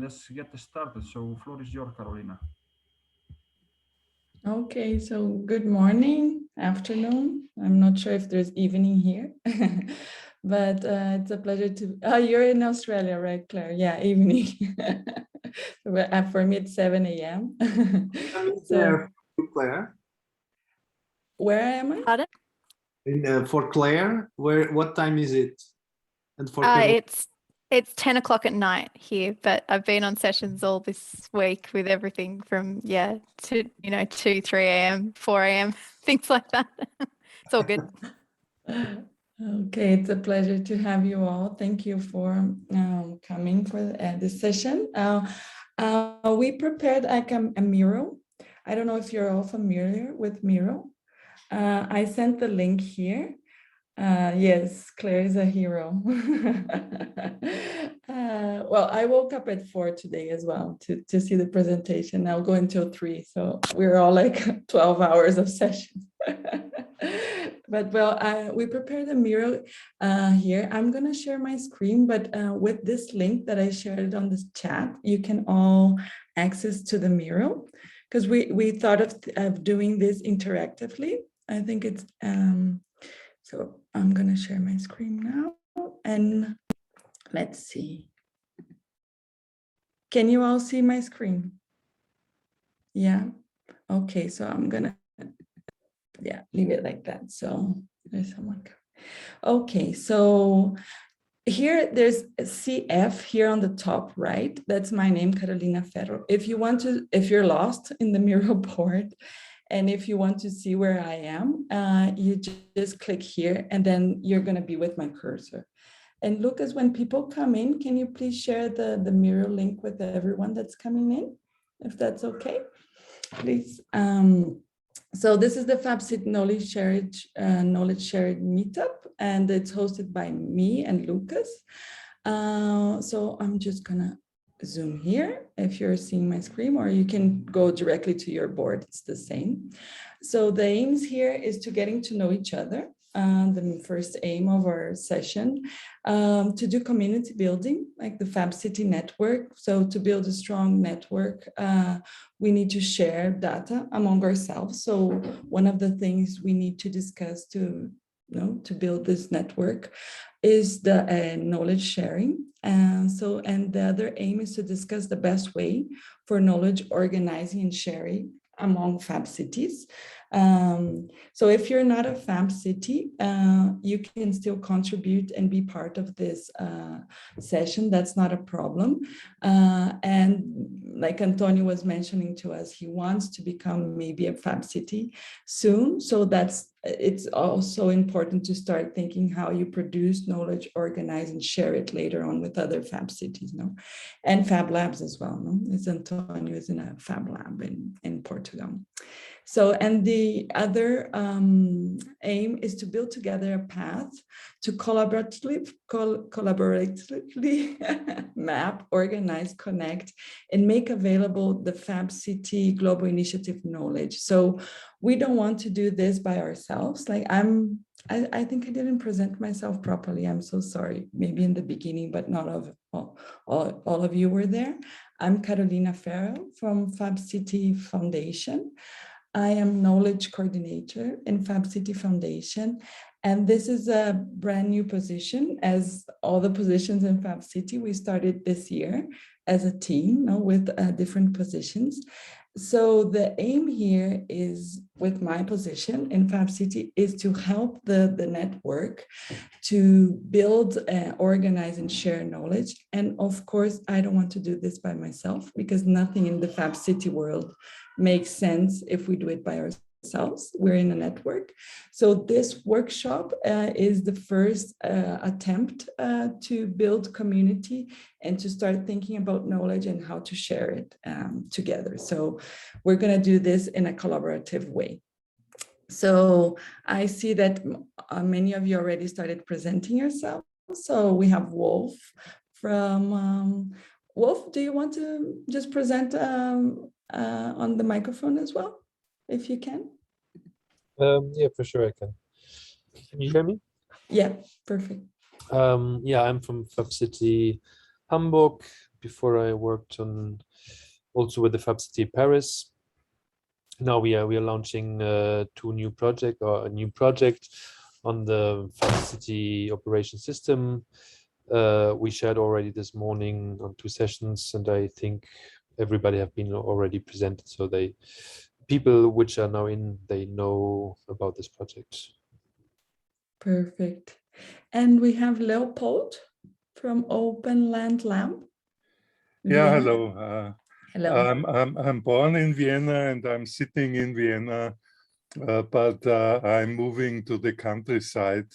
let's get started. So floor is yours, Carolina. Okay, so good morning, afternoon. I'm not sure if there's evening here, but it's a pleasure to, you're in Australia, right, Claire? Yeah, evening. For me, it's 7 a.m. So, Claire. Where am I? Pardon? For Claire, what time is it? And for It's 10 o'clock at night here, but I've been on sessions all this week with everything from to 2, 3 a.m., 4 a.m., things like that. It's all good. Okay, it's a pleasure to have you all. Thank you for coming for this session. We prepared like a mural. I don't know if you're all familiar with mural. I sent the link here. Yes, Claire is a hero. Well, I woke up at 4 today as well to see the presentation. I'll go until 3, so we're all like 12 hours of sessions. But well, we prepared a mural here. I'm gonna share my screen, but with this link that I shared on this chat, you can all access to the mural because we thought of doing this interactively. I think it's so I'm gonna share my screen now and let's see. Can you all see my screen? Yeah. Okay, so I'm gonna leave it like that. So there's someone. Okay, so here there's a CF here on the top right. That's my name, Carolina Ferro. If you're lost in the mural board, and if you want to see where I am, you just click here and then you're gonna be with my cursor. And Lucas, when people come in, can you please share the mural link with everyone that's coming in, if that's okay, please. So this is the Fab City Knowledge Shared Meetup, and it's hosted by me and Lucas. So I'm just gonna zoom here if you're seeing my screen, or you can go directly to your board, it's the same. So the aims here is to getting to know each other. The first aim of our session, to do community building, like the Fab City network. So to build a strong network, we need to share data among ourselves. So one of the things we need to discuss to build this network is the knowledge sharing. And the other aim is to discuss the best way for knowledge organizing and sharing among Fab cities. So if you're not a Fab city, you can still contribute and be part of this session. That's not a problem. And like Antonio was mentioning to us, he wants to become maybe a Fab city soon. So it's also important to start thinking how you produce knowledge, organize and share it later on with other Fab cities, and Fab labs as well. As Antonio is in a Fab lab in Portugal. So, and the other aim is to build together a path to collaboratively map, organize, connect, and make available the Fab City Global Initiative knowledge. So we don't want to do this by ourselves. Like I think I didn't present myself properly. I'm so sorry, maybe in the beginning, but not all of you were there. I'm Carolina Ferro from Fab City Foundation. I am knowledge coordinator in Fab City Foundation, and this is a brand new position. As all the positions in Fab City, we started this year as a team with different positions. So the aim here is, with my position in Fab City, is to help the network to build, organize and share knowledge. And of course, I don't want to do this by myself because nothing in the Fab City world makes sense if we do it by ourselves. We're in a network. So this workshop is the first attempt to build community and to start thinking about knowledge and how to share it together. So we're going to do this in a collaborative way. So I see that many of you already started presenting yourself. So we have Wolf from Wolf. Do you want to just present on the microphone as well, if you can? Yeah, for sure I can. Can you hear me? Yeah, perfect. Yeah, I'm from Fab City Hamburg. before I worked on also with the Fab City Paris. Now we are launching a new project on the Fab City operation system. We shared already this morning on 2 sessions, and I think everybody have been already presented. So people which are now they know about this project. Perfect. And we have Leopold from Open Land Lab. Yeah, hello. Hello. I'm born in Vienna and I'm sitting in Vienna, but I'm moving to the countryside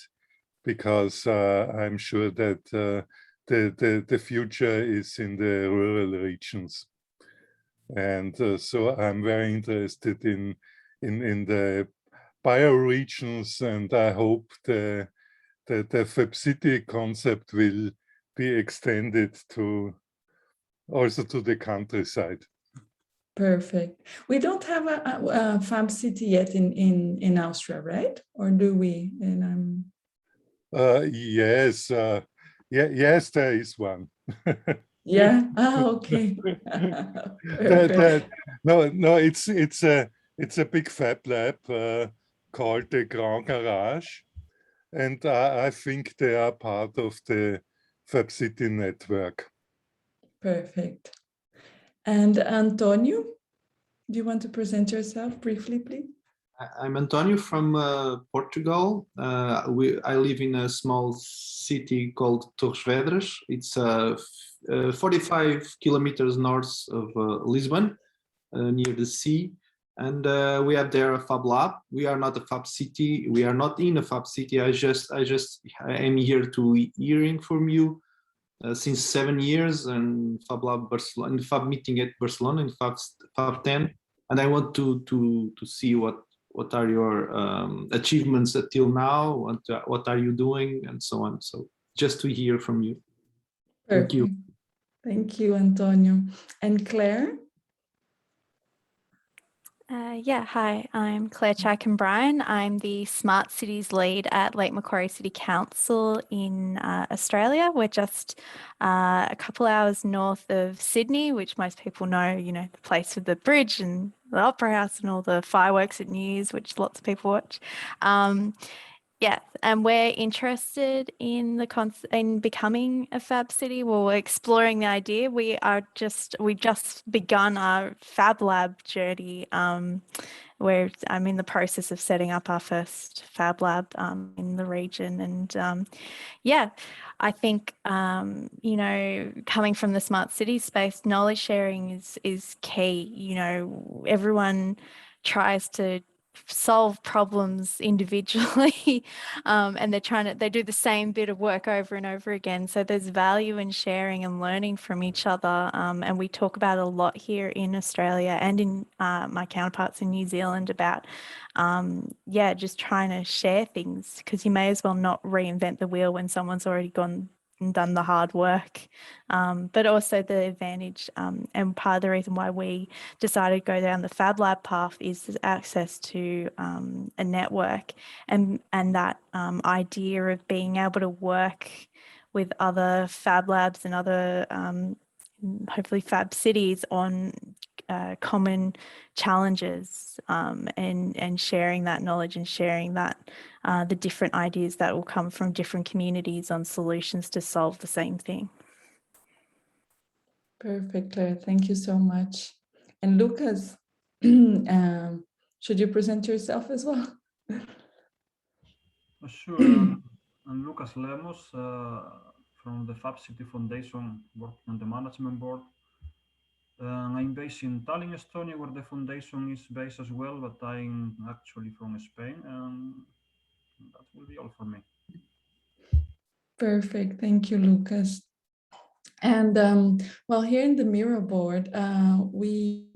because I'm sure that the future is in the rural regions. And so I'm very interested in the bioregions, and I hope the Fab City concept will be extended also to the countryside. Perfect. We don't have a Fab City yet in Austria, right? Or do we? And Yes, yes, there is one. yeah. Oh, okay. Perfect. No, it's a big Fab Lab called the Grand Garage, and I think they are part of the Fab City network. Perfect. And Antonio, do you want to present yourself briefly, please? I'm Antonio from Portugal. I live in a small city called Torres Vedras. It's 45 kilometers north of Lisbon, near the sea. And we have there a Fab Lab. We are not a Fab City. We are not in a Fab City. I am here to hearing from you since 7 years, and Fab Lab Barcelona, and Fab meeting at Barcelona in Fab 10. And I want to see what are your achievements until now, what are you doing, and so on. So just to hear from you. Perfect. Thank you. Thank you, Antonio. And Claire? Yeah, hi, I'm Claire Chaiken-Bryan. I'm the Smart Cities lead at Lake Macquarie City Council in Australia. We're just a couple hours north of Sydney, which most people know, the place with the bridge and the Opera House and all the fireworks at New Year's, which lots of people watch. Yeah, and we're interested in in becoming a Fab City. Well, we're exploring the idea. We just begun our Fab Lab journey. Where I'm in the process of setting up our first Fab Lab in the region, and yeah, I think coming from the smart city space, knowledge sharing is key. Everyone tries to solve problems individually and they do the same bit of work over and over again, so there's value in sharing and learning from each other, and we talk about a lot here in Australia and in my counterparts in New Zealand about just trying to share things, because you may as well not reinvent the wheel when someone's already gone and done the hard work, but also the advantage and part of the reason why we decided to go down the Fab Lab path is access to a network, and that idea of being able to work with other Fab Labs and other hopefully Fab Cities on common challenges, and sharing that knowledge and sharing that the different ideas that will come from different communities on solutions to solve the same thing. Perfect, Claire. Thank you so much. And Lucas, should you present yourself as well? Sure. I'm Lucas Lemos from the Fab City Foundation, working on the management board. I'm based in Tallinn, Estonia, where the foundation is based as well, but I'm actually from Spain, and that will be all for me. Perfect. Thank you, Lucas. And well, here in the Miro board, we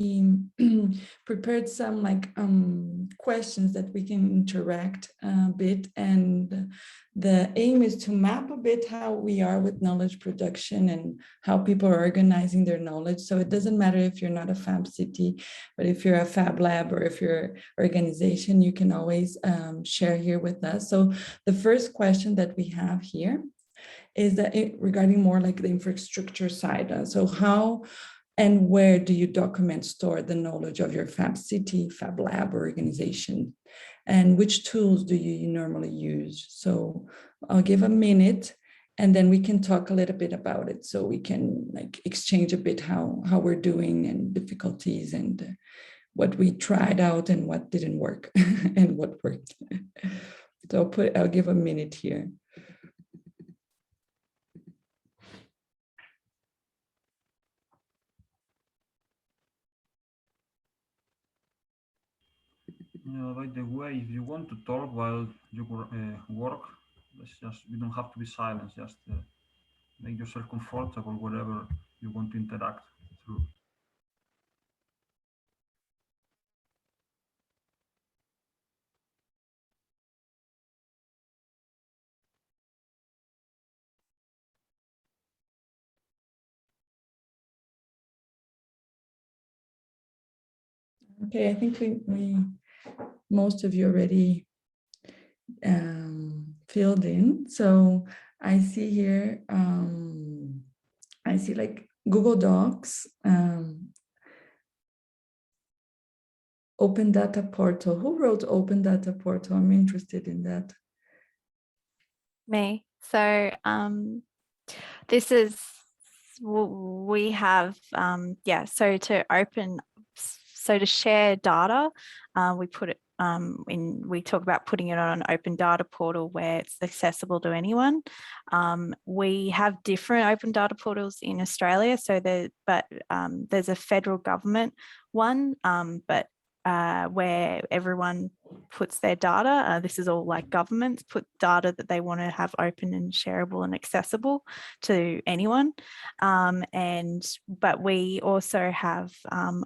prepared some questions that we can interact a bit. And the aim is to map a bit how we are with knowledge production and how people are organizing their knowledge. So it doesn't matter if you're not a Fab City, but if you're a Fab Lab or if you're an organization, you can always share here with us. So the first question that we have here is that regarding more like the infrastructure side. So how and where do you document, store the knowledge of your Fab City, Fab Lab organization? And which tools do you normally use? So I'll give a minute and then we can talk a little bit about it. So we can like exchange a bit how we're doing and difficulties and what we tried out and what didn't work and what worked. So I'll give a minute here. By the way, if you want to talk while you work, you don't have to be silent. Just make yourself comfortable wherever you want to interact through. Okay, I think we most of you already filled in. So I see here, I see like Google Docs, Open Data Portal. Who wrote Open Data Portal? I'm interested in that. Me. So this is, we have, yeah, so to share data, we put it we talk about putting it on an open data portal where it's accessible to anyone. We have different open data portals in Australia, so there's a federal government one, but where everyone puts their data. This is all like governments put data that they want to have open and shareable and accessible to anyone. But we also have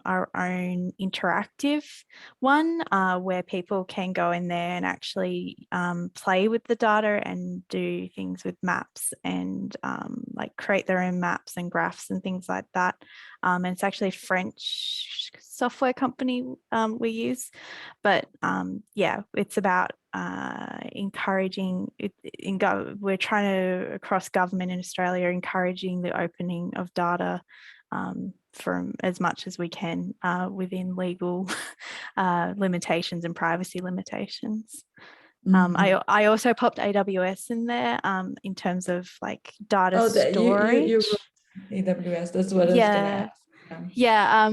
our own interactive one where people can go in there and actually play with the data and do things with maps and like create their own maps and graphs and things like that. And it's actually a French software company we use, but yeah, it's about encouraging we're trying to, across government in Australia, encouraging the opening of data from as much as we can within legal limitations and privacy limitations. I also popped AWS in there in terms of like data storage. You AWS, that's what I was gonna ask. Yeah,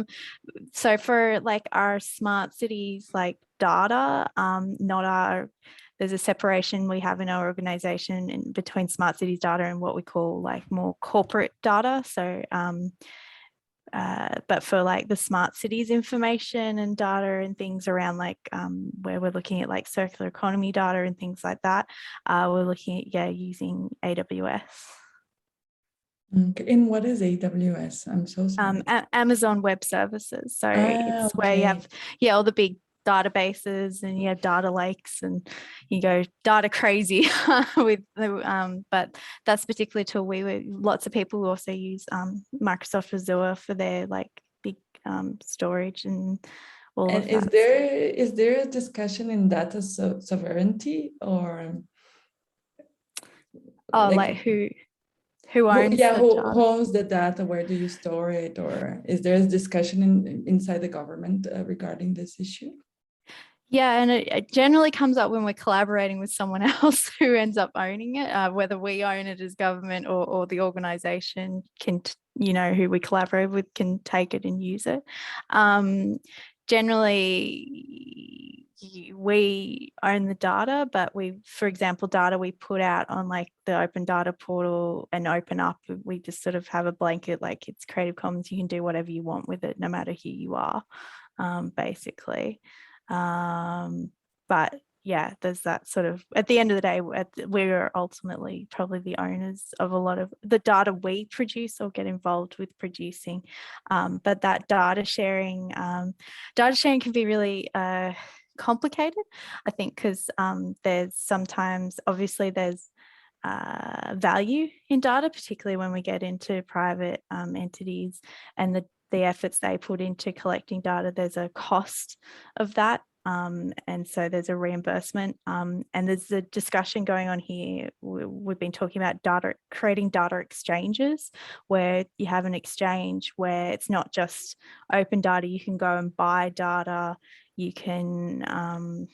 so for like our smart cities like data, there's a separation we have in our organization between smart cities data and what we call like more corporate data. So but for like the smart cities information and data and things around like where we're looking at like circular economy data and things like that, we're looking at using AWS. Okay. And what is AWS? I'm so sorry. Amazon Web Services. So it's where you have all the big databases and you have data lakes and you go data crazy with the but that's particular tool lots of people also use Microsoft Azure for their like big storage and all of that. Is there a discussion in data sovereignty or like who owns who owns the data? Where do you store it? Or is there a discussion inside the government regarding this issue? Yeah, and it generally comes up when we're collaborating with someone else who ends up owning it, whether we own it as government or the organization can, who we collaborate with can take it and use it. Generally, we own the data, but for example, data we put out on like the open data portal and open up, we just sort of have a blanket, like it's Creative Commons, you can do whatever you want with it, no matter who you are, basically. But yeah, there's that sort of, at the end of the day, we're ultimately probably the owners of a lot of the data we produce or get involved with producing. But that data sharing can be really complicated, I think, because there's sometimes, obviously there's value in data, particularly when we get into private entities and the efforts they put into collecting data. There's a cost of that And so there's a reimbursement, and there's a discussion going on here. We've been talking about creating data exchanges, where you have an exchange where it's not just open data. You can go and buy data. You can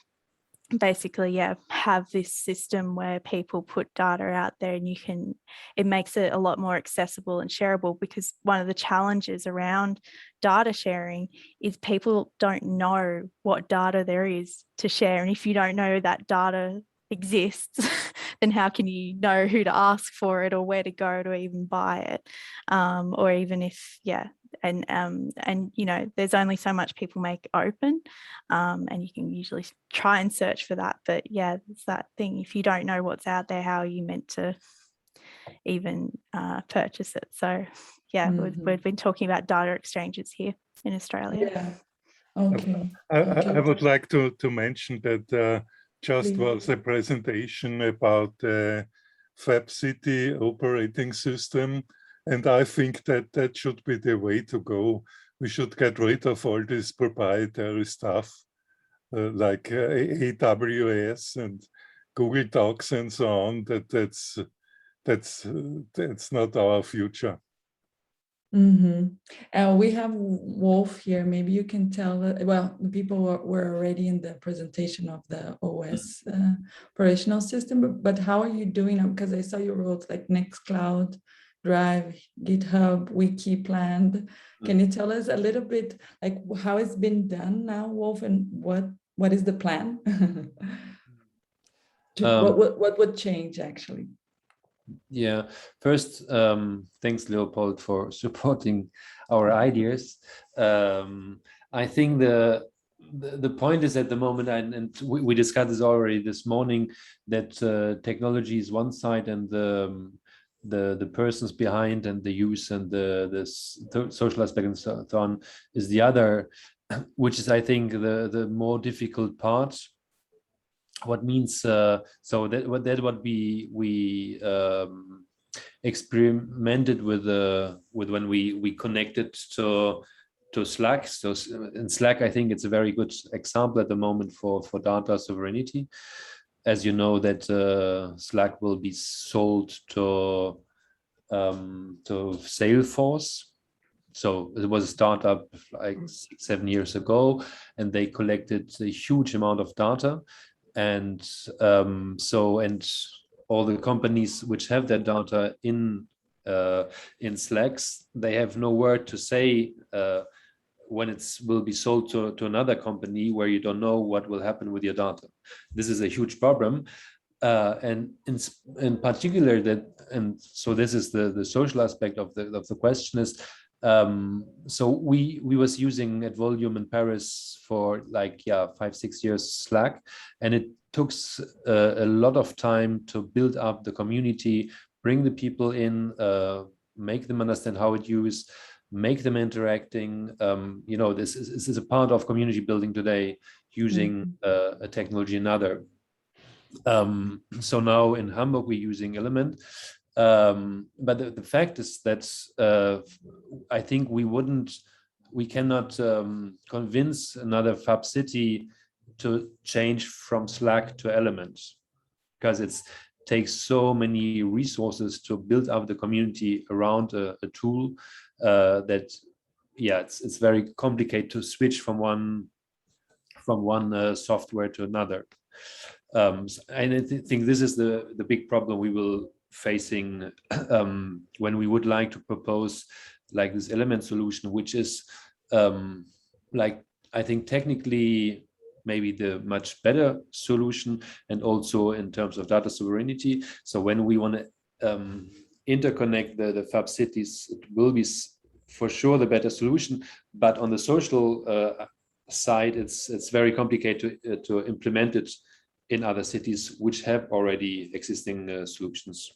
basically, have this system where people put data out there, and it makes it a lot more accessible and shareable, because one of the challenges around data sharing is people don't know what data there is to share. And if you don't know that data exists, then how can you know who to ask for it, or where to go to even buy it? Or even if, and you know, there's only so much people make open, and you can usually try and search for that. But yeah, it's that thing. If you don't know what's out there, how are you meant to even purchase it? So yeah, we've been talking about data exchanges here in Australia. Yeah. Okay. I would like to mention that just Please. was a presentation about Fab City operating system, and I think that should be the way to go. We should get rid of all this proprietary stuff like AWS and Google Docs and so on. That's not our future. We have Wolf here. Maybe you can tell, well, the people were already in the presentation of the OS operational system, but how are you doing it? Because I saw you wrote like Nextcloud, Drive, GitHub, Wiki planned. Can you tell us a little bit like how it's been done now, Wolf, and what is the plan? What would change actually? Yeah, first, thanks, Leopold, for supporting our ideas. I think the point is at the moment, and we discussed this already this morning, that technology is one side, and the persons behind and the use and the social aspect and so on is the other, which is, I think, the more difficult part. What means so that what we experimented with when we connected to Slack. So in Slack, I think it's a very good example at the moment for data sovereignty. As you know, that Slack will be sold to Salesforce. So it was a startup like 6-7 years ago, and they collected a huge amount of data. And all the companies which have that data in Slacks, they have no word to say when it will be sold to another company, where you don't know what will happen with your data. This is a huge problem, and in particular so this is the social aspect of the question is. So we was using at Volume in Paris for like 5-6 years Slack, and it took a lot of time to build up the community, bring the people in, make them understand how it used, make them interacting. You know, this is a part of community building today, using a technology another. So now in Hamburg we're using Element. But the fact is that I think we cannot convince another Fab City to change from Slack to Element, because it takes so many resources to build up the community around a tool that it's very complicated to switch from one software to another. And I think this is the big problem we will facing when we would like to propose like this Element solution, which is like, I think technically maybe the much better solution, and also in terms of data sovereignty. So when we want to interconnect the Fab Cities, it will be for sure the better solution. But on the social side, it's very complicated to implement it in other cities which have already existing solutions.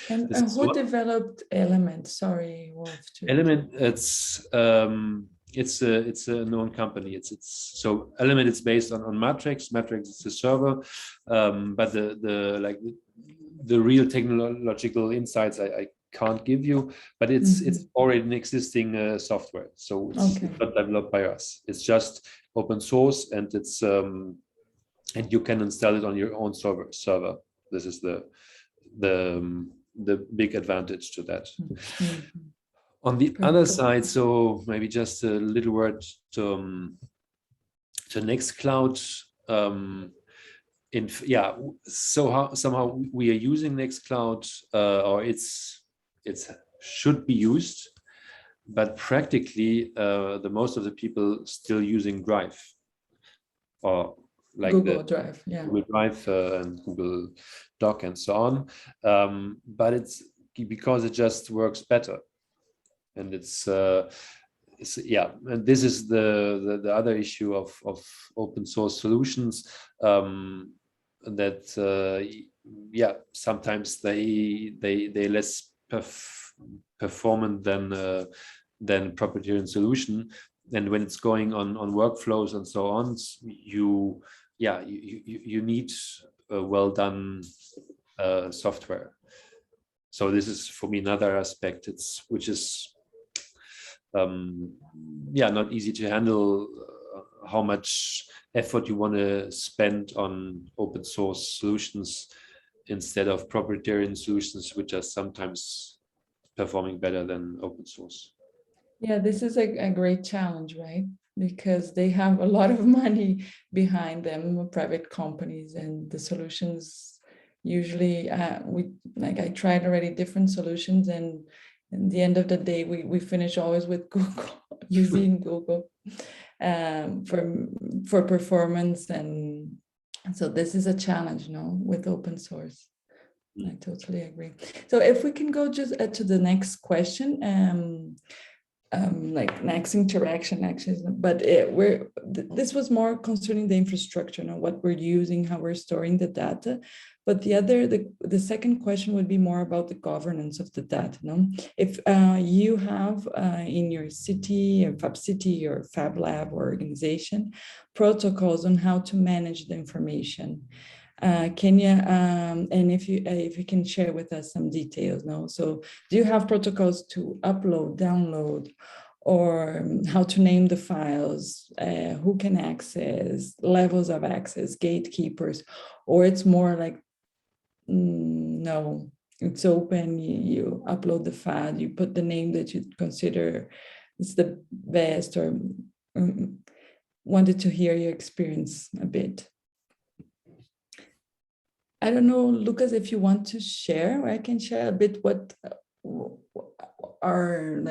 And who developed Element? Sorry, Wolf. Element, it's a known company. It's so Element is based on Matrix. Matrix is a server, but the real technological insights I can't give you, but it's already an existing software, so it's not developed by us. It's just open source, and it's and you can install it on your own server. This is the big advantage to that. On the other side, so maybe just a little word to Nextcloud. Somehow we are using Nextcloud, or it should be used, but practically the most of the people still using Drive, or like Google Drive, Google Drive and Google Doc and so on. But it's because it just works better, and and this is the other issue of open source solutions, that sometimes they less performant than proprietary solution, and when it's going on workflows and so on, you need a well done software. So this is for me another aspect which is not easy to handle, how much effort you want to spend on open source solutions instead of proprietary solutions, which are sometimes performing better than open source. Yeah, this is a great challenge, right? Because they have a lot of money behind them, private companies, and the solutions usually, I tried already different solutions, and at the end of the day, we finish always with Google, using Google for performance. And so this is a challenge, with open source. I totally agree. So if we can go just to the next question, like next interaction actually, but this was more concerning the infrastructure, what we're using, how we're storing the data. But the second question would be more about the governance of the data. If you have in your city, or Fab City, or Fab Lab or organization, protocols on how to manage the information. Can you, and if you can share with us some details, So do you have protocols to upload, download, or how to name the files, who can access, levels of access, gatekeepers, or it's more like, no, it's open, you upload the file, you put the name that you consider is the best, or wanted to hear your experience a bit. I don't know, Lucas, if you want to share, or I can share a bit what our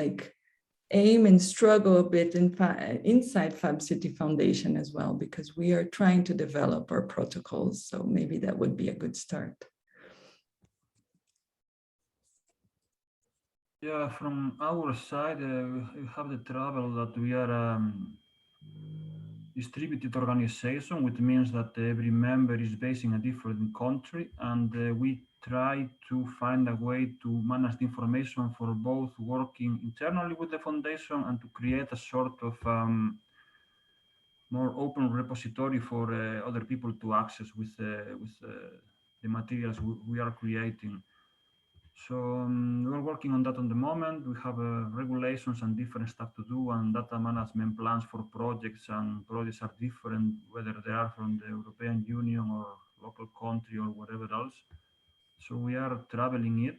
aim and struggle a bit inside Fab City Foundation as well, because we are trying to develop our protocols. So maybe that would be a good start. Yeah, from our side, we have the trouble that we are distributed organization, which means that every member is based in a different country, and we try to find a way to manage the information for both working internally with the foundation and to create a sort of more open repository for other people to access with the materials we are creating. So we're working on that at the moment. We have regulations and different stuff to do, and data management plans for projects, and projects are different, whether they are from the European Union or local country or whatever else. So we are traveling it.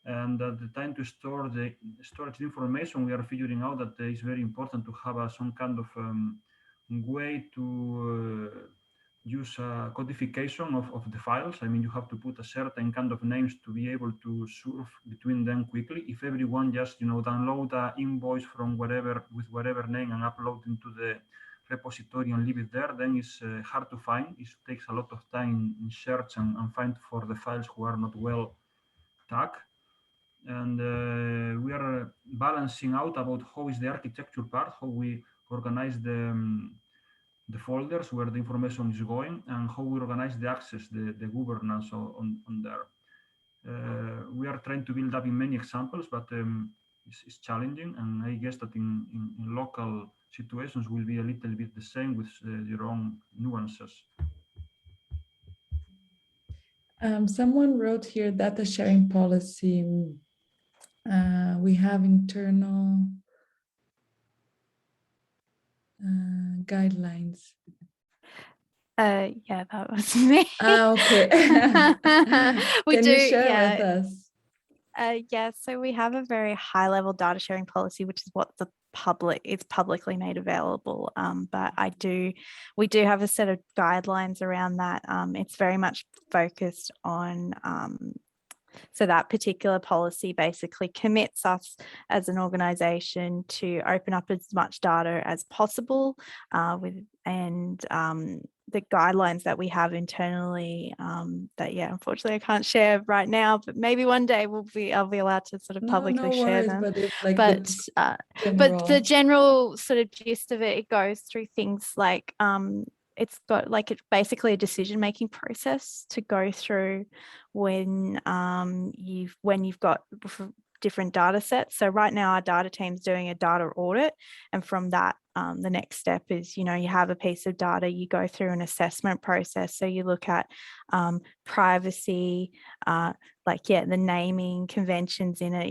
And at the time to store the storage information, we are figuring out that it's very important to have some kind of way to use codification of the files. I mean, you have to put a certain kind of names to be able to surf between them quickly. If everyone just, download an invoice from wherever with whatever name and upload into the repository and leave it there, then it's hard to find. It takes a lot of time in search and find for the files who are not well tagged. And we are balancing out about how is the architecture part, how we organize the folders where the information is going, and how we organize the access, the governance on there. We are trying to build up in many examples, but it's challenging, and I guess that in local situations will be a little bit the same with your own nuances. Someone wrote here data sharing policy We have internal guidelines. Yeah, that was me. Okay. We Can do, you share yeah. with us? Yeah, so we have a very high level data sharing policy, which is what it's publicly made available. But we do have a set of guidelines around that. It's very much focused on, so that particular policy basically commits us as an organization to open up as much data as possible the guidelines that we have internally that, yeah, unfortunately I can't share right now, but maybe one day I'll be allowed to sort of publicly No share worries, them. but if like But the general sort of gist of it goes through things like it's basically a decision-making process to go through when you've got different data sets. So right now our data team's doing a data audit, and from that the next step is, you have a piece of data, you go through an assessment process. So you look at privacy, the naming conventions in it,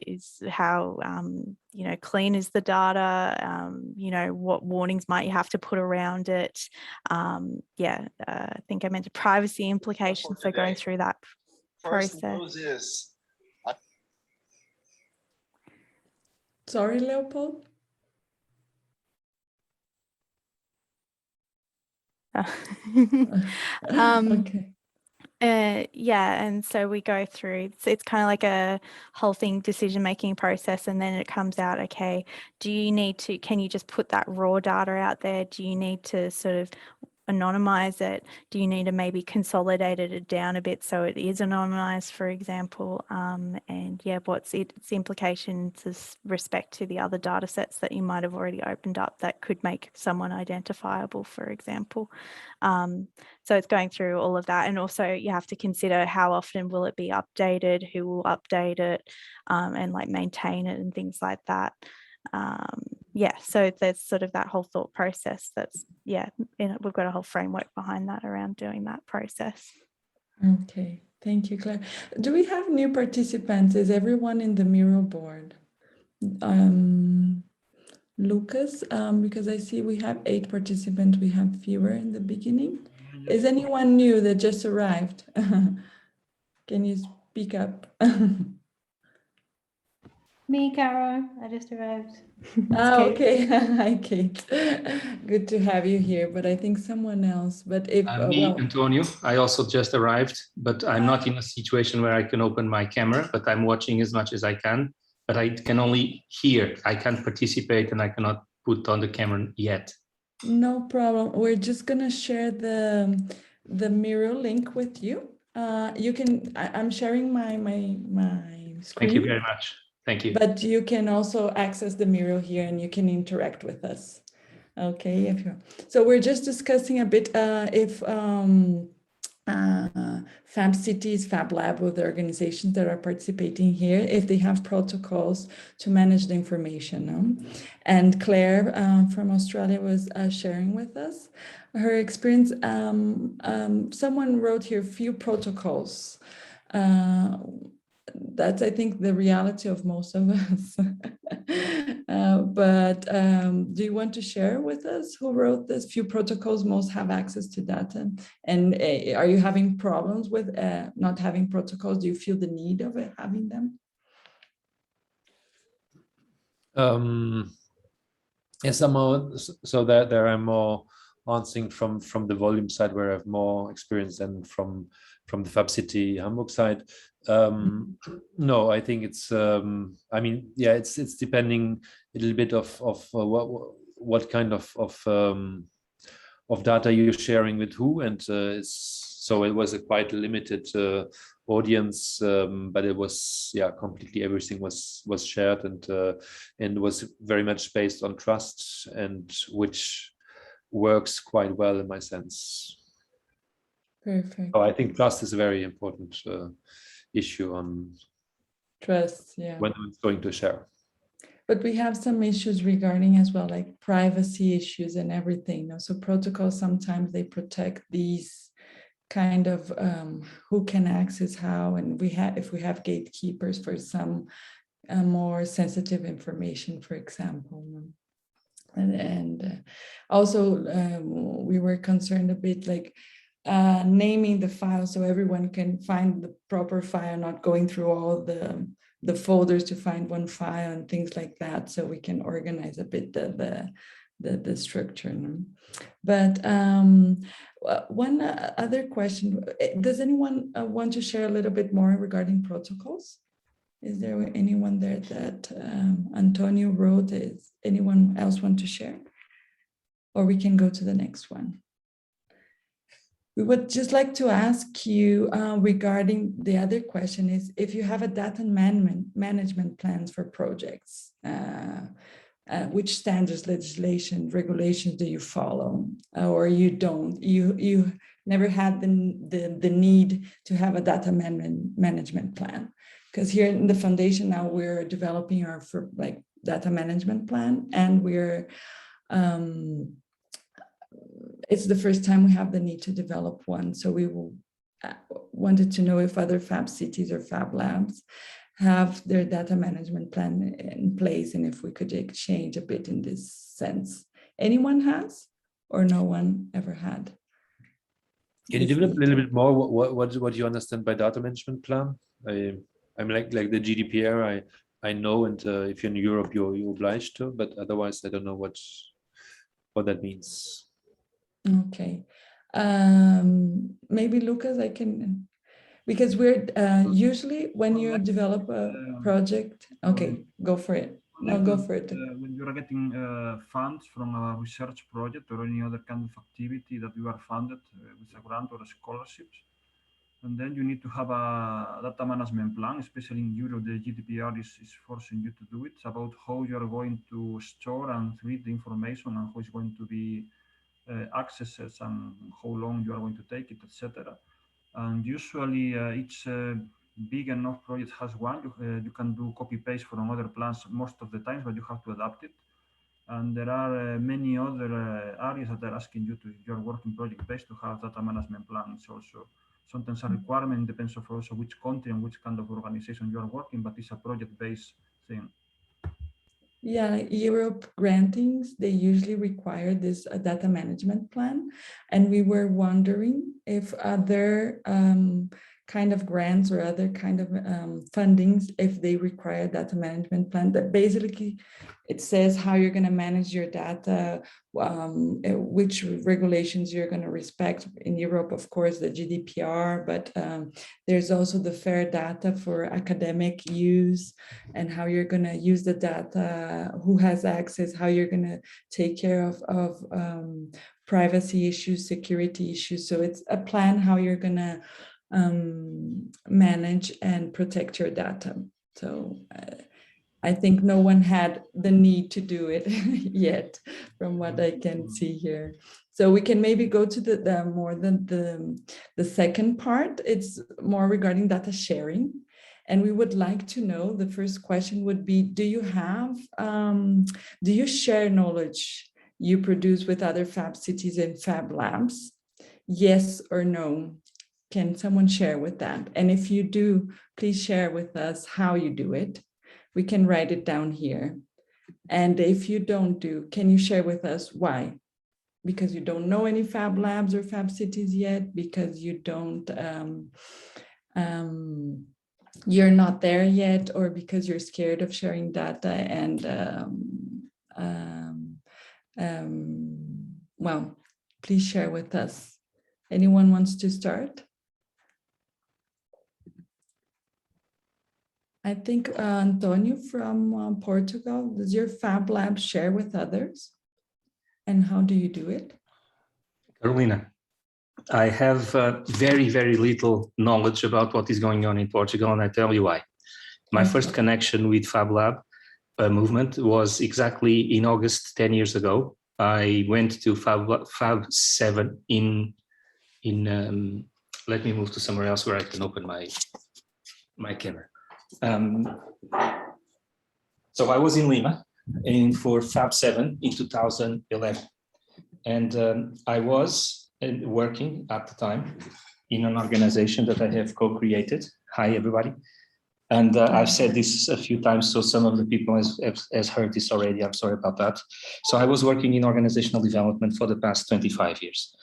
is how clean is the data, what warnings might you have to put around it. I think I meant privacy implications, so going through that process. Sorry, Leopold. Okay. And so we go through, it's kind of like a whole thing decision-making process, and then it comes out, okay, can you just put that raw data out there? Do you need to sort of anonymize it? Do you need to maybe consolidate it down a bit so it is anonymized, for example? And yeah, what's its implications with respect to the other data sets that you might have already opened up that could make someone identifiable, for example. So it's going through all of that, and also you have to consider how often will it be updated, who will update it, and maintain it and things like that. So there's sort of that whole thought process we've got a whole framework behind that around doing that process. Okay, thank you, Claire. Do we have new participants? Is everyone in the Miro board? Lucas, because I see we have 8 participants, we have fewer in the beginning. Is anyone new that just arrived? Can you speak up? Me, Caro, I just arrived. Okay. Hi, Kate. Good to have you here, but I think someone else. But if me, Antonio, I also just arrived, but I'm not in a situation where I can open my camera, but I'm watching as much as I can. But I can only hear. I can't participate, and I cannot put on the camera yet. No problem. We're just gonna share the Miro link with you. You can. I'm sharing my screen. Thank you very much. Thank you. But you can also access the Miro here, and you can interact with us. Okay, so we're just discussing a bit if Fab Cities, Fab Lab, with the organizations that are participating here, if they have protocols to manage the information. No? And Claire from Australia was sharing with us her experience. Someone wrote here few protocols. That's, I think, the reality of most of us. But do you want to share with us who wrote this? Few protocols most have access to data. And are you having problems with not having protocols? Do you feel the need of having them? Yes, so there I'm more answering from the volume side, where I have more experience than from the Fab City Hamburg side. No, I think it's it's depending a little bit of what kind of data you're sharing with who, and so it was a quite limited audience, but it was completely everything was shared, and was very much based on trust, and which works quite well in my sense. Perfect. So I think trust is a very important issue on trust, yeah, when it's going to share. But we have some issues regarding as well, like privacy issues and everything. So protocols, sometimes they protect these kind of who can access how, and if we have gatekeepers for some more sensitive information, for example. And also we were concerned a bit like naming the file so everyone can find the proper file, not going through all the folders to find one file and things like that, so we can organize a bit the structure. But one other question, does anyone want to share a little bit more regarding protocols? Is there anyone there that Antonio wrote? Is anyone else want to share? Or we can go to the next one. We would just like to ask you regarding the other question is, if you have a data management plans for projects, which standards, legislation, regulations do you follow, or you don't? You never had the need to have a data management plan? Because here in the foundation now we're developing our data management plan, and we're it's the first time we have the need to develop one. So we wanted to know if other Fab cities or Fab labs have their data management plan in place, and if we could exchange a bit in this sense. Anyone has, or no one ever had? Can you develop a little bit more what do you understand by data management plan? I'm like the GDPR, I know, and if you're in Europe, you're obliged to, but otherwise I don't know what that means. Okay, maybe Lucas, I can, because we're usually when you develop a project, okay, go for it. No, go for it. When you are getting funds from a research project or any other kind of activity that you are funded with a grant or a scholarships, and then you need to have a data management plan, especially in Europe, the GDPR is forcing you to do it. It's about how you are going to store and read the information, and how it's going to be accessed, and how long you are going to take it, etc. And usually each big enough project has one. You can do copy paste from other plans most of the time, but you have to adapt it. And there are many other areas that are asking you to, if you're working project based, to have data management plans also. Sometimes a requirement, depends on also which country and which kind of organization you are working, but it's a project-based thing. Yeah, Europe grantings, they usually require this data management plan. And we were wondering if other kind of grants or other kind of fundings, if they require data management plan. That basically it says how you're going to manage your data, which regulations you're going to respect. In Europe, of course, the GDPR, but there's also the fair data for academic use, and how you're going to use the data, who has access, how you're going to take care of privacy issues, security issues. So it's a plan how you're going to manage and protect your data. So I think no one had the need to do it yet, from what I can see here. So we can maybe go to the more than the second part. It's more regarding data sharing. And we would like to know, the first question would be, do you share knowledge you produce with other Fab cities and Fab labs? Yes or no? Can someone share with that? And if you do, please share with us how you do it. We can write it down here. And if you don't do, can you share with us why? Because you don't know any Fab labs or Fab cities yet, because you don't, you're not there yet, or because you're scared of sharing data, and well, please share with us. Anyone wants to start? I think Antonio from Portugal, does your Fab Lab share with others? And how do you do it? Carolina, I have very, very little knowledge about what is going on in Portugal, and I tell you why. My first connection with Fab Lab movement was exactly in August 10 years ago. I went to Fab 7 in let me move to somewhere else where I can open my camera. So I was in Lima for Fab 7 in 2011, and I was working at the time in an organization that I have co-created. Hi, everybody. And I've said this a few times, so some of the people has heard this already. I'm sorry about that. So I was working in organizational development for the past 25 years.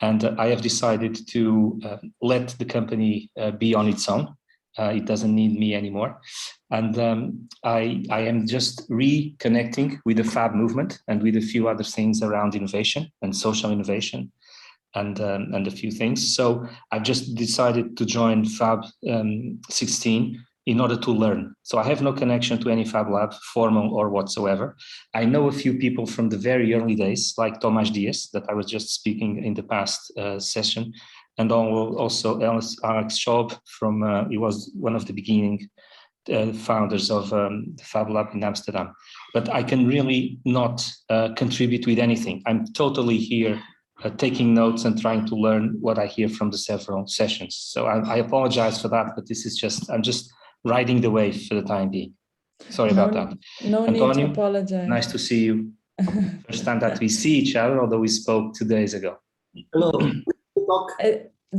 And I have decided to let the company be on its own. It doesn't need me anymore. And I am just reconnecting with the Fab movement and with a few other things around innovation and social innovation and a few things. So I've just decided to join Fab 16 in order to learn. So I have no connection to any Fab Lab, formal or whatsoever. I know a few people from the very early days, like Tomás Diaz, that I was just speaking in the past session, and also Alex Schaub from, he was one of the beginning founders of the Fab Lab in Amsterdam. But I can really not contribute with anything. I'm totally here taking notes and trying to learn what I hear from the several sessions. So I apologize for that, but this is just, I'm just riding the wave for the time being. Sorry about that. No Antonio, need to apologize. nice to see you. First time that we see each other, although we spoke 2 days ago. Hello.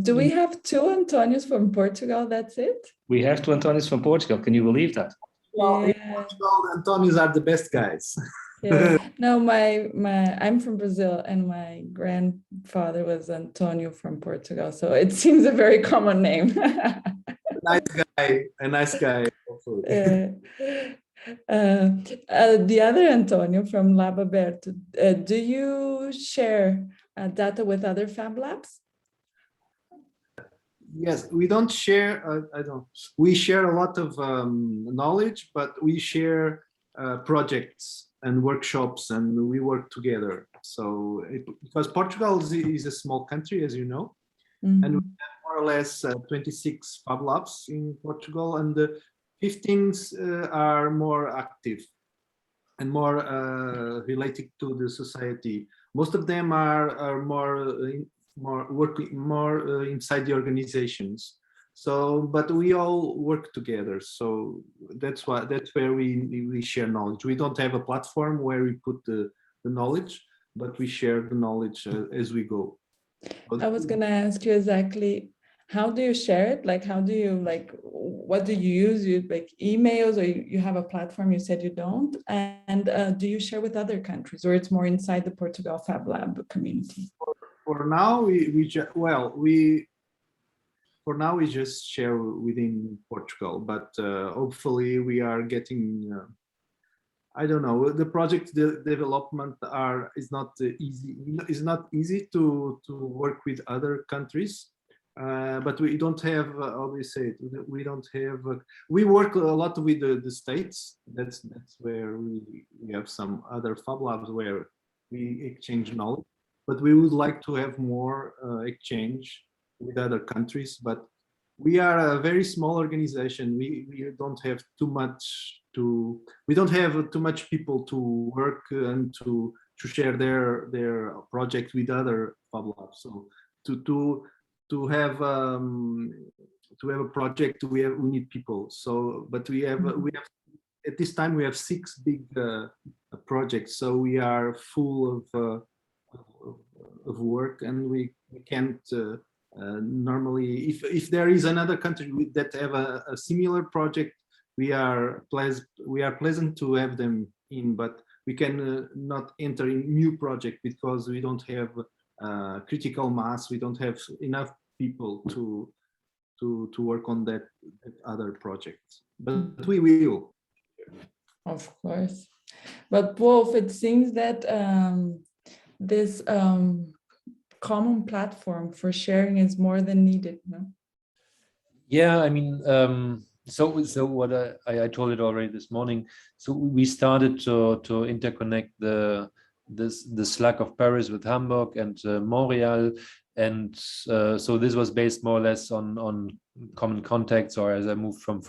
Do we have 2 Antonios from Portugal? That's it? We have 2 Antonios from Portugal. Can you believe that? Well, in Yeah. Portugal, the Antonios are the best guys. Yeah. No, I'm from Brazil, and my grandfather was Antonio from Portugal, so it seems a very common name. A nice guy. Hopefully. The other Antonio from Lab Aberto, do you share data with other Fab Labs? Yes, we don't share. We share a lot of knowledge, but we share projects and workshops, and we work together. So, because Portugal is a small country, as you know, and we have more or less 26 Fab Labs in Portugal, and the 15 are more active and more related to the society. Most of them are more working inside the organizations. So, but we all work together. So that's where we share knowledge. We don't have a platform where we put the knowledge, but we share the knowledge as we go. I was going to ask you exactly, how do you share it? Like, how do you, like, what do you use? You like emails, or you have a platform? You said you don't. And do you share with other countries, or it's more inside the Portugal Fab Lab community? For now, for now we just share within Portugal, but hopefully we are getting. I don't know. The project development is not easy. It's not easy to work with other countries, but we don't have. Obviously, we don't have. We work a lot with the states. That's where we have some other Fab Labs where we exchange knowledge. But we would like to have more exchange with other countries. But we are a very small organization. We don't have too much to. We don't have too much people to work and to share their project with other Fab Labs. So to have a project, we need people. So, but we have at this time we have 6 big projects. So we are full of work, and we can't normally, if there is another country that have a similar project, we are pleasant to have them in, but we can not enter in new project because we don't have critical mass. We don't have enough people to work on that other project, but we will. Of course, but Wolf, it seems that this common platform for sharing is more than needed, no? Yeah, I mean, so what I told it already this morning. So we started to interconnect the Slack of Paris with Hamburg and Montreal, and so this was based more or less on common contacts. Or as I moved from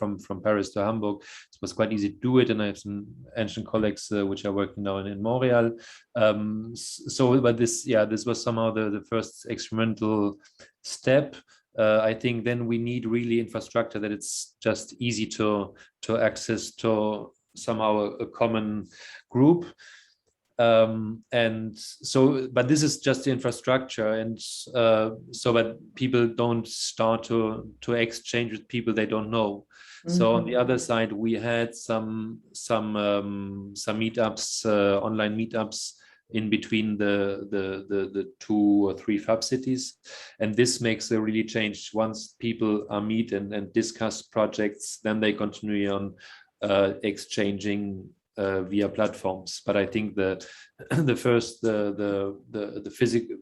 Paris to Hamburg, it was quite easy to do it, and I have some ancient colleagues which are working now in Montreal. But this was somehow the first experimental step. I think then we need really infrastructure that it's just easy to access to somehow a common group. And so, but this is just the infrastructure, and so that people don't start to exchange with people they don't know. So on the other side, we had some meetups, online meetups in between the 2 or 3 Fab cities, and this makes a really change. Once people meet and discuss projects, then they continue on exchanging via platforms. But I think the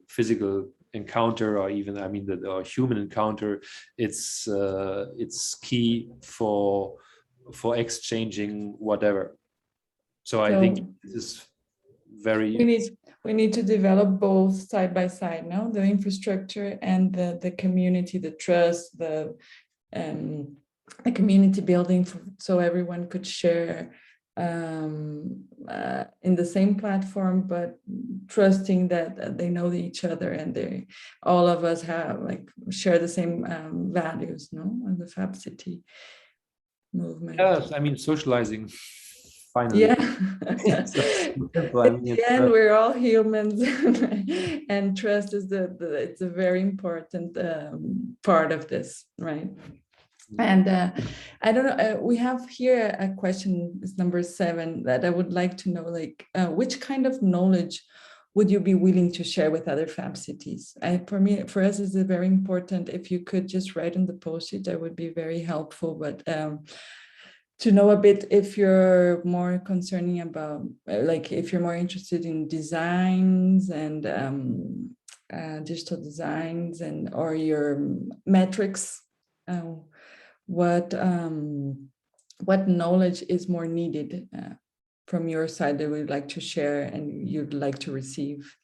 physical encounter, or even, I mean, the human encounter, it's key for exchanging whatever. So I think this is very. We need to develop both side by side, no? The infrastructure and the community, the trust, the community building, so everyone could share in the same platform, but trusting that they know each other, and all of us have share the same values, no? And the Fab City movement. Yes, I mean, socializing. Finally. Yeah. Simple. I mean, and we're all humans, and trust is it's a very important part of this, right? And I don't know, we have here a question, is number 7, that I would like to know, which kind of knowledge would you be willing to share with other Fab cities? For us, it's very important. If you could just write in the post-it, that would be very helpful. But to know a bit, if you're more concerning about, if you're more interested in designs and digital designs, and or your metrics, what knowledge is more needed from your side that we'd like to share and you'd like to receive?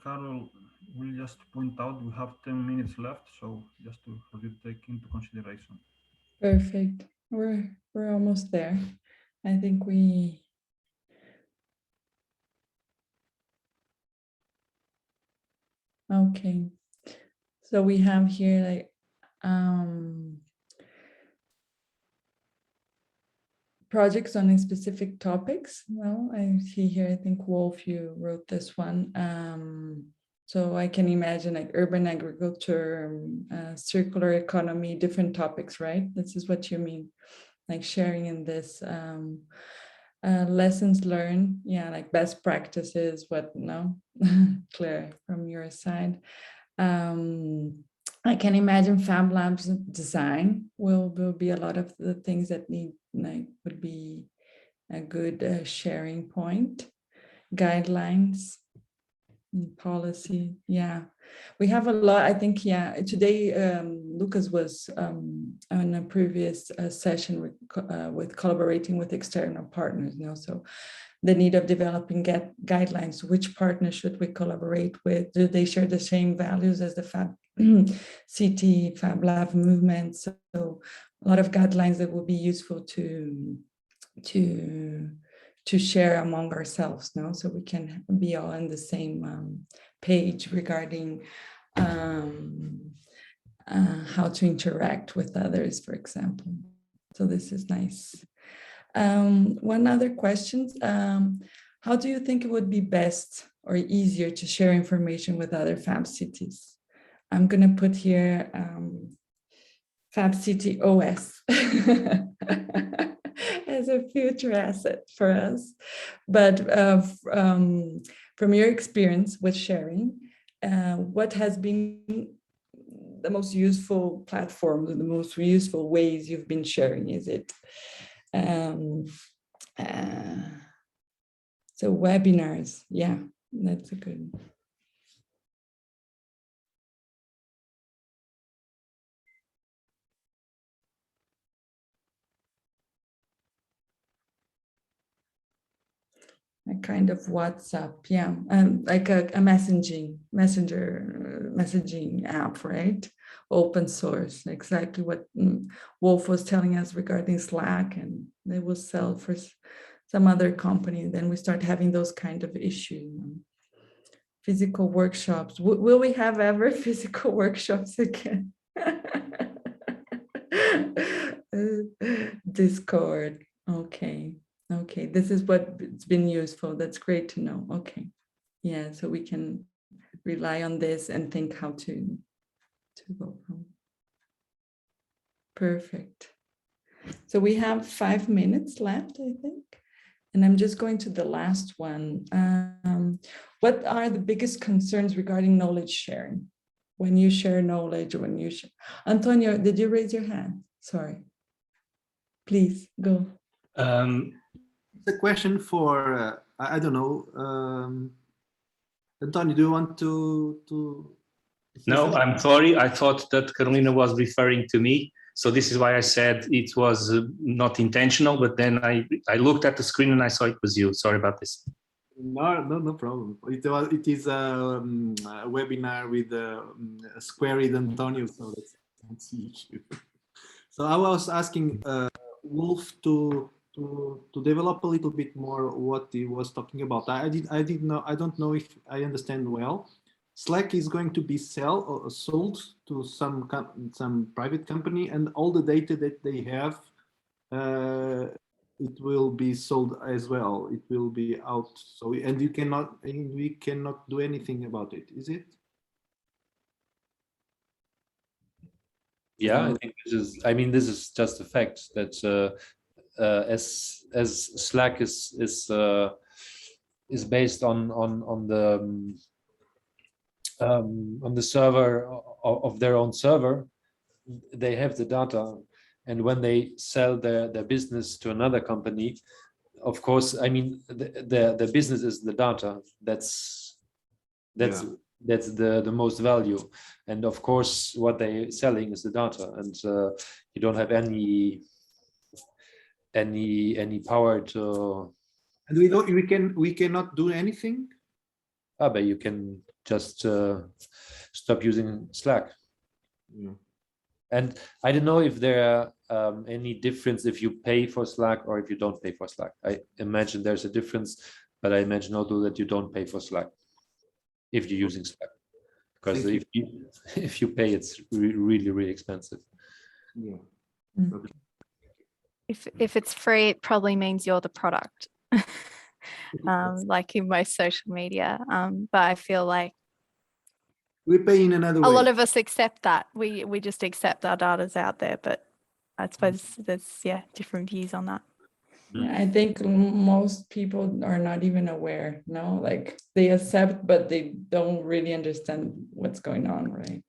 Carol, we'll just point out we have 10 minutes left, so just to have you take into consideration. Perfect. We're almost there. I think we. Okay. So we have here projects on specific topics. Well, I see here, I think Wolf, you wrote this one. So I can imagine urban agriculture, circular economy, different topics, right? This is what you mean, sharing in this lessons learned, yeah, best practices, Claire, from your side. I can imagine Fab Labs design will be a lot of the things that would be a good sharing point. Guidelines, policy, yeah. We have a lot, I think, yeah. Today, Lucas was on a previous session with collaborating with external partners, so the need of developing guidelines. Which partners should we collaborate with? Do they share the same values as the Fab City, Fab Lab movement? So a lot of guidelines that will be useful to share among ourselves, so we can be all on the same page regarding how to interact with others, for example. So this is nice. One other question, how do you think it would be best or easier to share information with other Fab cities? I'm going to put here Fab City OS as a future asset for us. But from your experience with sharing, what has been the most useful platforms and the most useful ways you've been sharing? Is it so webinars? Yeah, that's a good. a kind of WhatsApp, yeah, like a messaging app, right? Open source, exactly what Wolf was telling us regarding Slack, and they will sell for some other company. Then we start having those kind of issues. Physical workshops. Will we have ever physical workshops again? Discord. Okay. Okay. This is what it's been useful. That's great to know. Okay. Yeah. So we can rely on this and think how to go from. Perfect. So we have 5 minutes left, I think. And I'm just going to the last one. What are the biggest concerns regarding knowledge sharing? When you share knowledge, when you share. Antonio, did you raise your hand? Sorry. Please go. It's a question for, I don't know. Antonio, do you want to No, I'm sorry. I thought that Carolina was referring to me. So this is why I said it was not intentional, but then I looked at the screen and I saw it was you. Sorry about this. No problem. It is a webinar with Squared Antonio, so that's the issue. So I was asking Wolf to develop a little bit more what he was talking about. I don't know if I understand well. Slack is going to be sold to some private company, and all the data that they have, it will be sold as well. It will be out. So we cannot do anything about it. Is it? Yeah, I think this is. I mean, this is just a fact that as Slack is based on the server of their own server, they have the data, and when they sell their business to another company, of course, I mean the business is the data. That's the most value, and of course what they're selling is the data, and you don't have any power to. And we cannot do anything. But you can just stop using Slack. Yeah. And I don't know if there are any difference if you pay for Slack or if you don't pay for Slack. I imagine there's a difference, but I imagine also that you don't pay for Slack if you're using Slack, because if you pay, it's really expensive. Yeah. Mm. If it's free, it probably means you're the product, like in most social media. But I feel like we pay in another way. a lot of us accept that. We just accept our data's out there, but I suppose there's different views on that. Yeah, I think most people are not even aware, no? Like they accept, but they don't really understand what's going on, right?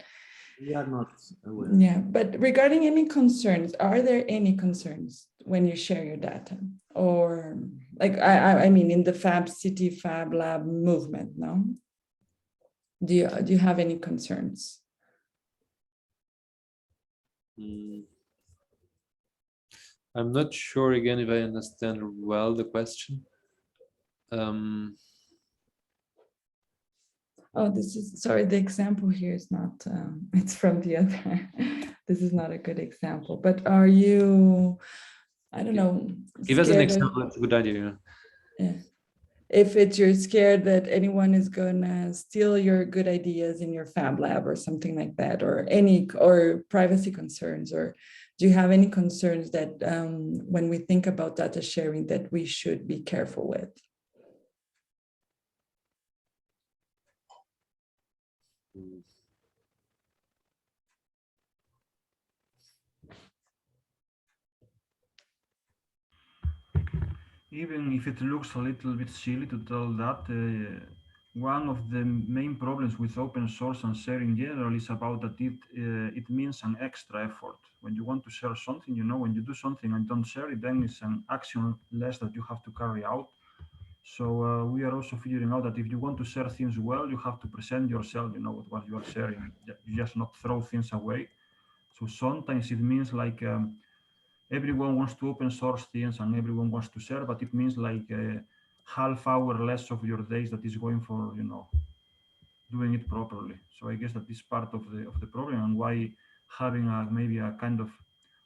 We are not aware. Yeah, but regarding any concerns, are there any concerns when you share your data? Or like, I mean, in the Fab City, Fab Lab movement, no? Do you have any concerns? I'm not sure again if I understand well the question. Oh, sorry, the example here is not, it's from the other, this is not a good example, but are you, I don't know. Give us an example, that's a good idea. Yeah. If you're scared that anyone is gonna steal your good ideas in your Fab Lab or something like that, or privacy concerns, or do you have any concerns that when we think about data sharing that we should be careful with? Even if it looks a little bit silly to tell that, one of the main problems with open source and sharing in general is about that it means an extra effort. When you want to share something, when you do something and don't share it, then it's an action less that you have to carry out. So we are also figuring out that if you want to share things well, you have to present yourself, with what you are sharing. You just not throw things away. So sometimes it means like everyone wants to open source things and everyone wants to share, but it means like half hour less of your days that is going for, you know, doing it properly. So I guess that is part of the problem, and why having maybe a kind of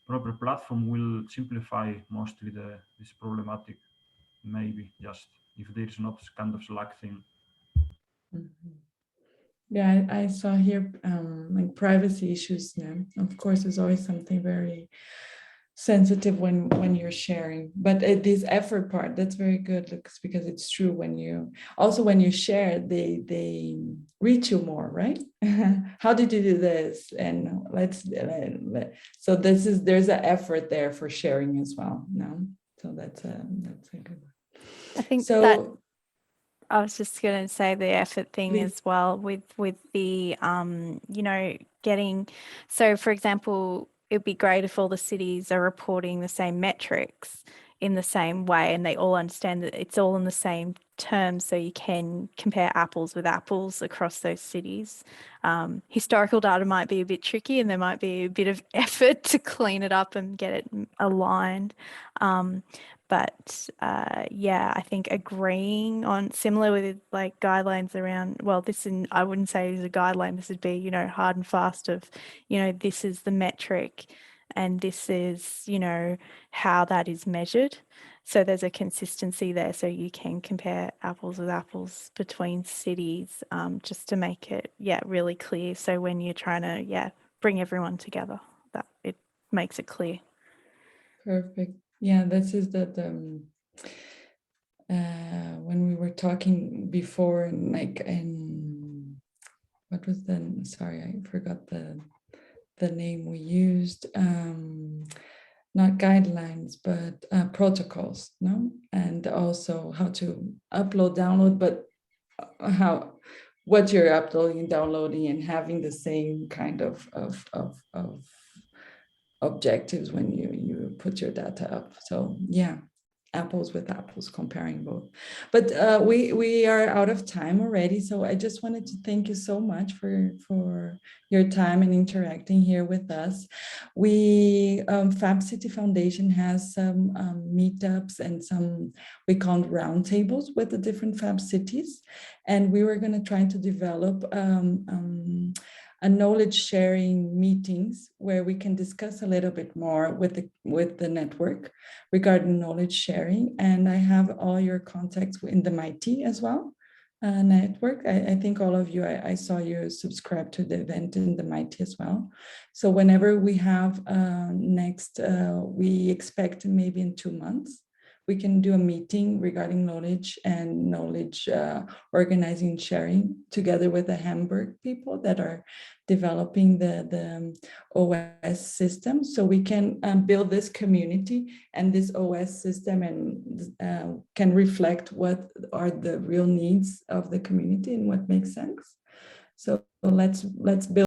proper platform will simplify mostly this problematic, maybe, just if there is not kind of Slack thing. Mhm. Yeah, I saw here like privacy issues. Yeah, of course, is always something very sensitive when you're sharing. But this effort part, that's very good, Lucas, because it's true when you share, they reach you more, right? How did you do this? And so there's an effort there for sharing as well. No, so that's a good one. I think So that I was just going to say the effort thing Please. as well with the, you know, getting, so for example, it'd be great if all the cities are reporting the same metrics in the same way and they all understand that it's all in the same terms, so you can compare apples with apples across those cities. Historical data might be a bit tricky and there might be a bit of effort to clean it up and get it aligned. But yeah, I think agreeing on similar with like guidelines around, well, I wouldn't say is a guideline, this would be, you know, hard and fast of, you know, this is the metric and this is, you know, how that is measured. So there's a consistency there, so you can compare apples with apples between cities, just to make it, yeah, really clear. So when you're trying to, yeah, bring everyone together, that it makes it clear. Perfect. Yeah, this is when we were talking before, like what was sorry, I forgot the name we used. Not guidelines, but protocols, no? And also how to upload, download, but what you're uploading and downloading and having the same kind of objectives when you put your data up. So yeah, apples with apples, comparing both. But we are out of time already, so I just wanted to thank you so much for your time and interacting here with us. Fab City Foundation has some meetups and some, we call roundtables with the different Fab cities, and we were going to try to develop a knowledge sharing meetings where we can discuss a little bit more with the network regarding knowledge sharing. And I have all your contacts in the MIT as well network. I think all of you, I saw you subscribe to the event in the MIT as well. So whenever we have next, we expect maybe in 2 months, we can do a meeting regarding knowledge and knowledge organizing and sharing together with the Hamburg people that are developing the OS system. So we can build this community and this OS system and can reflect what are the real needs of the community and what makes sense. So let's build